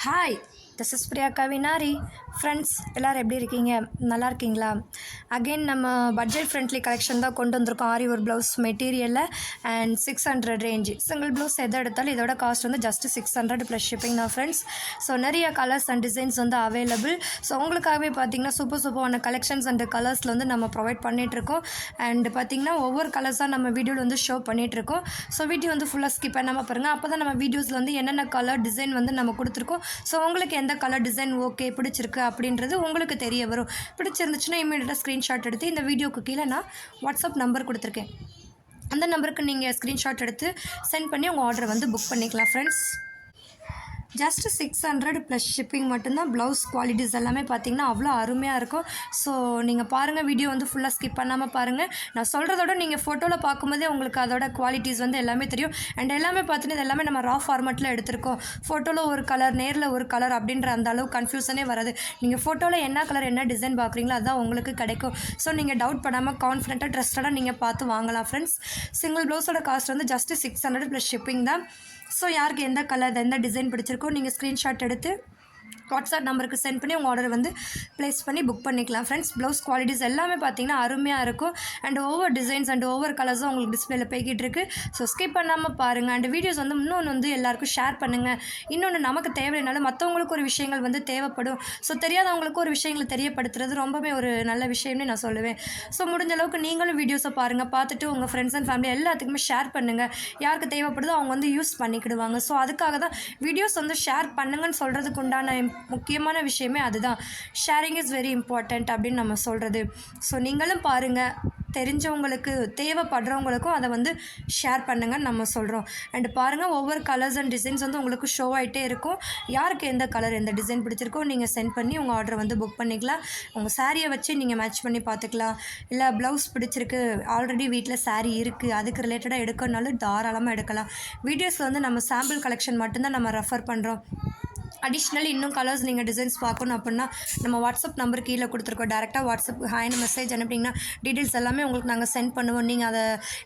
Hi, this is Priyaka Vinari. Friends, எல்லாரும் எப்படி இருக்கீங்க? நல்லா இருக்கீங்களா? அகைன் நம்ம பட்ஜெட் ஃப்ரெண்ட்லி கலெக்ஷன் தான் கொண்டு வந்திருக்கோம். ஆரி ஒரு ப்ளவுஸ் மெட்டீரியலில் அண்ட் 600 ரேஞ்ச். சிங்கிள் ப்ளவுஸ் எதை எடுத்தாலும் இதோட காஸ்ட் வந்து ஜஸ்ட் 600 ப்ளஸ் ஷிப்பிங் தான் ஃப்ரெண்ட்ஸ். ஸோ நிறைய கலர்ஸ் அண்ட் டிசைன்ஸ் வந்து அவைலபிள். ஸோ உங்களுக்காகவே பார்த்தீங்கன்னா சூப்பரான கலெக்ஷன்ஸ் அண்ட் கலர்ஸில் வந்து நம்ம ப்ரொவைட் பண்ணிகிட்ருக்கோம். அண்ட் பார்த்திங்கன்னா ஒவ்வொரு கலர்ஸாக நம்ம வீடியோவில் வந்து ஷோ பண்ணிகிட்ருக்கோம். ஸோ வீடியோ வந்து ஃபுல்லாக ஸ்கிப் பண்ணாமல் பாருங்கள். அப்போ தான் நம்ம வீடியோஸில் வந்து என்னென்ன கலர் டிசைன் வந்து நம்ம கொடுத்துருக்கோம். ஸோ உங்களுக்கு எந்த கலர் டிசைன் ஓகே பிடிச்சிருக்கு அப்படின்றது உங்களுக்கு தெரிய வரும். பிடிச்சிருந்துச்சுன்னா இமீடியட்டாக ஸ்க்ரீன்ஷாட் எடுத்து இந்த வீடியோக்கு கீழே நான் வாட்ஸ்அப் நம்பர் கொடுத்துருக்கேன். அந்த நம்பருக்கு நீங்கள் ஸ்க்ரீன்ஷாட் எடுத்து சென்ட் பண்ணி உங்கள் ஆர்டரை வந்து புக் பண்ணிக்கலாம் ஃப்ரெண்ட்ஸ். ஜஸ்ட்டு 600 ப்ளஸ் ஷிப்பிங் மட்டும்தான். ப்ளவுஸ் குவாலிட்டிஸ் எல்லாமே பார்த்திங்கன்னா அவ்வளோ அருமையாக இருக்கும். ஸோ நீங்கள் பாருங்கள், வீடியோ வந்து ஃபுல்லாக ஸ்கிப் பண்ணாமல் பாருங்கள். நான் சொல்கிறதோட நீங்கள் ஃபோட்டோவில் பார்க்கும்போதே உங்களுக்கு அதோட குவாலிட்டிஸ் வந்து எல்லாமே தெரியும். அண்ட் எல்லாமே பார்த்தீங்கன்னா இது எல்லாமே நம்ம ரா ஃபார்மேட்டில் எடுத்திருக்கோம். ஃபோட்டோவில் ஒரு கலர், நேரில் ஒரு கலர் அப்படின்ற அந்த அளவு கன்ஃபியூஷனே வராது. நீங்கள் ஃபோட்டோவில் என்ன கலர் என்ன டிசைன் பார்க்குறீங்களோ அதுதான் உங்களுக்கு கிடைக்கும். ஸோ நீங்கள் டவுட் பண்ணாமல் கான்ஃபிடென்ட்டாக ட்ரஸ்டடாக நீங்கள் பார்த்து வாங்கலாம் ஃப்ரெண்ட்ஸ். சிங்கிள் ப்ளவுஸோட காஸ்ட் வந்து ஜஸ்ட்டு 600 ப்ளஸ் ஷிப்பிங் தான். ஸோ யாருக்கு எந்த கலர் எந்த டிசைன் பிடிச்சிருக்கோ நீங்கள் ஸ்க்ரீன்ஷாட் எடுத்து வாட்ஸ்அப் நம்பருக்கு சென்ட் பண்ணி உங்கள் ஆர்டர் வந்து ப்ளேஸ் பண்ணி புக் பண்ணிக்கலாம் ஃப்ரெண்ட்ஸ். ப்ளவுஸ் குவாலிட்டிஸ் எல்லாமே பார்த்தீங்கன்னா அருமையாக இருக்கும். அண்ட் ஒவ்வொரு டிசைன்ஸ் அண்ட் ஒவ்வொரு கலர்ஸும் உங்களுக்கு டிஸ்பிளேல போய்கிட்டு இருக்குது. ஸோ ஸ்கிப் பண்ணாமல் பாருங்கள். அண்ட் வீடியோஸ் வந்து இன்னொன்று வந்து எல்லாருக்கும் ஷேர் பண்ணுங்கள். இன்னொன்று நமக்கு தேவையினாலும் மற்றவங்களுக்கு ஒரு விஷயங்கள் வந்து தேவைப்படும். ஸோ தெரியாதவங்களுக்கு ஒரு விஷயங்களை தெரியப்படுத்துறது ரொம்பவே ஒரு நல்ல விஷயம்னு நான் சொல்லுவேன். ஸோ முடிஞ்ச அளவுக்கு நீங்களும் வீடியோஸை பாருங்கள். பார்த்துட்டு உங்கள் ஃப்ரெண்ட்ஸ் அண்ட் ஃபேமிலி எல்லாத்துக்குமே ஷேர் பண்ணுங்கள். யாருக்கு தேவைப்படுதோ அவங்க வந்து யூஸ் பண்ணிக்கிடுவாங்க. ஸோ அதுக்காக தான் வீடியோஸ் வந்து ஷேர் பண்ணுங்கன்னு சொல்கிறதுக்கு உண்டான முக்கியமான விஷயமே அதுதான். ஷேரிங் இஸ் வெரி இம்பார்ட்டண்ட் அப்படின்னு நம்ம சொல்கிறது. ஸோ நீங்களும் பாருங்கள், தெரிஞ்சவங்களுக்கு தேவைப்படுறவங்களுக்கும் அதை வந்து ஷேர் பண்ணுங்கன்னு நம்ம சொல்கிறோம். அண்டு பாருங்கள், ஒவ்வொரு கலர்ஸ் அண்ட் டிசைன்ஸ் வந்து உங்களுக்கு ஷோ ஆகிட்டே இருக்கும். யாருக்கு எந்த கலர் எந்த டிசைன் பிடிச்சிருக்கோ நீங்கள் சென்ட் பண்ணி உங்கள் ஆர்டரை வந்து புக் பண்ணிக்கலாம். உங்கள் சாரியை வச்சு நீங்கள் மேட்ச் பண்ணி பார்த்துக்கலாம். இல்லை ப்ளவுஸ் பிடிச்சிருக்கு, ஆல்ரெடி வீட்டில் சாரீ இருக்குது, அதுக்கு ரிலேட்டடாக எடுக்கணுனாலும் தாராளமாக எடுக்கலாம். வீடியோஸில் வந்து நம்ம சாம்பிள் கலெக்ஷன் மட்டும்தான் நம்ம ரெஃபர் பண்ணுறோம். அடிஷ்னலி இன்னும் கலர்ஸ் நீங்கள் டிசைன்ஸ் பார்க்கணும் அப்படின்னா நம்ம வாட்ஸ்அப் நம்பர் கீழே கொடுத்துருக்கோம். டேரெக்டாக வாட்ஸ்அப் ஹாய்னு மெசேஜ் அனுப்பிட்டிங்கன்னா டீட்டெயில்ஸ் எல்லாமே உங்களுக்கு நாங்கள் சென்ட் பண்ணுவோம். நீங்கள் அதை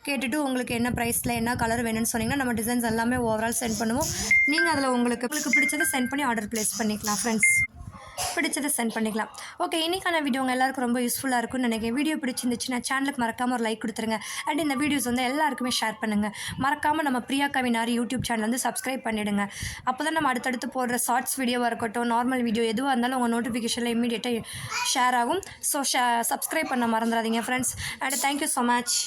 கேட்டுட்டு உங்களுக்கு என்ன ப்ரைஸில் என்ன கலர் வேணும்னு சொன்னீங்கன்னா நம்ம டிசைன்ஸ் எல்லாமே ஓவரால் சென்ட் பண்ணுவோம். நீங்கள் அதில் உங்களுக்கு பிடிச்சதை சென்ட் பண்ணி ஆர்டர் ப்ளேஸ் பண்ணிக்கலாம் ஃப்ரெண்ட்ஸ். பிடிச்சதை சென்ட் பண்ணிக்கலாம். ஓகே, இன்றைக்கான வீடியோ உங்கள் எல்லாருக்கும் ரொம்ப யூஸ்ஃபுல்லாக இருக்கும்னு நினைக்கிறேன். வீடியோ பிடிச்சிருந்துச்சுன்னா சேனலுக்கு மறக்காமல் ஒரு லைக் கொடுத்துருங்க. அண்ட் இந்த வீடியோஸ் வந்து எல்லாருக்குமே ஷேர் பண்ணுங்கள். மறக்காமல் நம்ம பிரியாக்கா வினாரி யூடியூப் சேனல் வந்து சப்ஸ்கிரைப் பண்ணிவிடுங்க. அப்போ தான் நம்ம அடுத்தடுத்து போடுற ஷார்ட்ஸ் வீடியோவாக இருக்கட்டும், நார்மல் வீடியோ எதுவாக இருந்தாலும் உங்கள் நோட்டிஃபிகேஷனில் இமீடியட்டாக ஷேர் ஆகும். ஸோ சப்ஸ்கிரைப் பண்ண மறந்துடாதீங்க friends. And thank you so much.